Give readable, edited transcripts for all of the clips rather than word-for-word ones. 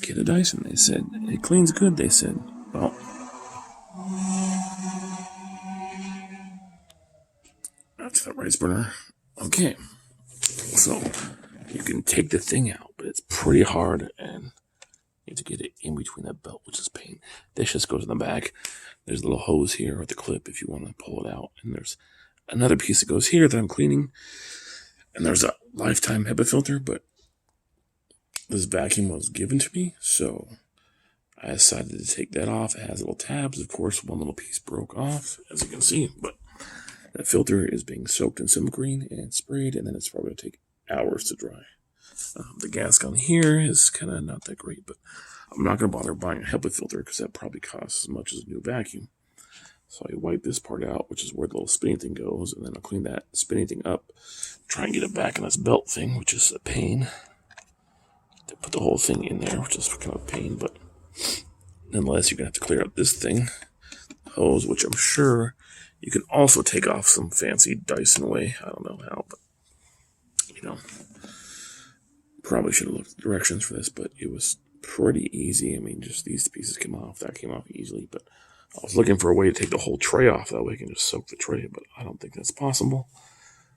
get a Dyson, they said. It cleans good, they said. Well, that's the rice burner. Okay, so you can take the thing out, but it's pretty hard, and you have to get it in between that belt, which is pain. This just goes in the back. There's a little hose here with the clip if you want to pull it out, and there's another piece that goes here that I'm cleaning, and there's a lifetime HEPA filter, but this vacuum was given to me, so I decided to take that off. It has little tabs. Of course, one little piece broke off, as you can see, but that filter is being soaked in Green and sprayed, and then it's probably going to take hours to dry. The gas gun here is kind of not that great, but I'm not going to bother buying a HEPA filter because that probably costs as much as a new vacuum. So I wipe this part out, which is where the little spinning thing goes, and then I'll clean that spinning thing up, try and get it back in this belt thing, which is a pain. To put the whole thing in there, which is kind of a pain, but nonetheless, you're going to have to clear out this thing, hose, which I'm sure you can also take off some fancy Dyson way. I don't know how, but, you know, probably should have looked at the directions for this, but it was pretty easy. I mean, just these pieces came off. That came off easily, but I was looking for a way to take the whole tray off. That way I can just soak the tray, but I don't think that's possible.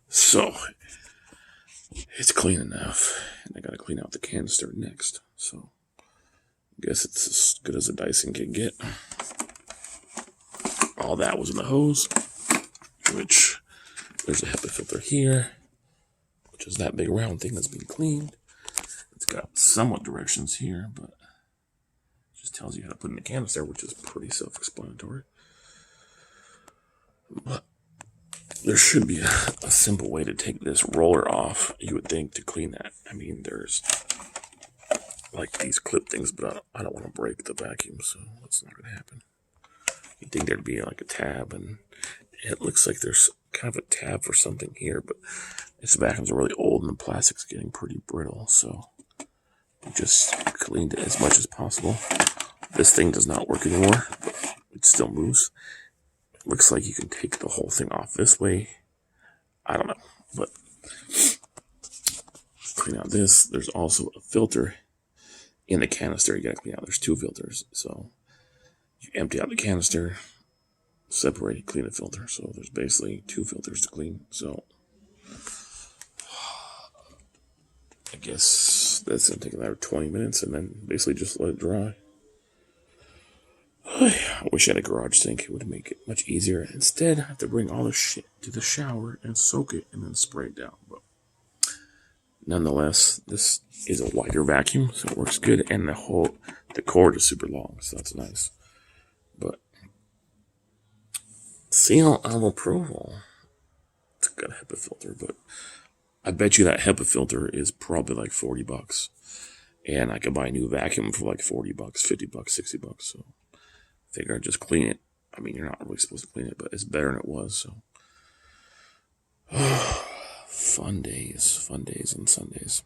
So it's clean enough, and I got to clean out the canister next. So I guess it's as good as a Dyson can get. All that was in the hose, which there's a HEPA filter here, which is that big round thing that's being cleaned. It's got somewhat directions here, but it just tells you how to put in the canister, which is pretty self-explanatory. But there should be a simple way to take this roller off, you would think, to clean that. I mean, there's like these clip things, but I don't want to break the vacuum, so that's not going to happen. You'd think there'd be like a tab, and it looks like there's kind of a tab for something here, but this vacuum's are really old and the plastic's getting pretty brittle, so we just cleaned it as much as possible. This thing does not work anymore, but it still moves. It looks like you can take the whole thing off this way. I don't know, but clean out this. There's also a filter in the canister you gotta clean out. There's two filters, so you empty out the canister, separate it, clean the filter. So there's basically two filters to clean. So I guess that's going to take another 20 minutes and then basically just let it dry. I wish I had a garage sink. It would make it much easier. Instead, I have to bring all the shit to the shower and soak it and then spray it down. But nonetheless, this is a wider vacuum, so it works good. And the cord is super long, so that's nice. But seal of approval. It's got a HEPA filter, but I bet you that HEPA filter is probably like $40. And I could buy a new vacuum for like $40, $50, $60. So I figure I'd just clean it. I mean, you're not really supposed to clean it, but it's better than it was. So fun days and Sundays.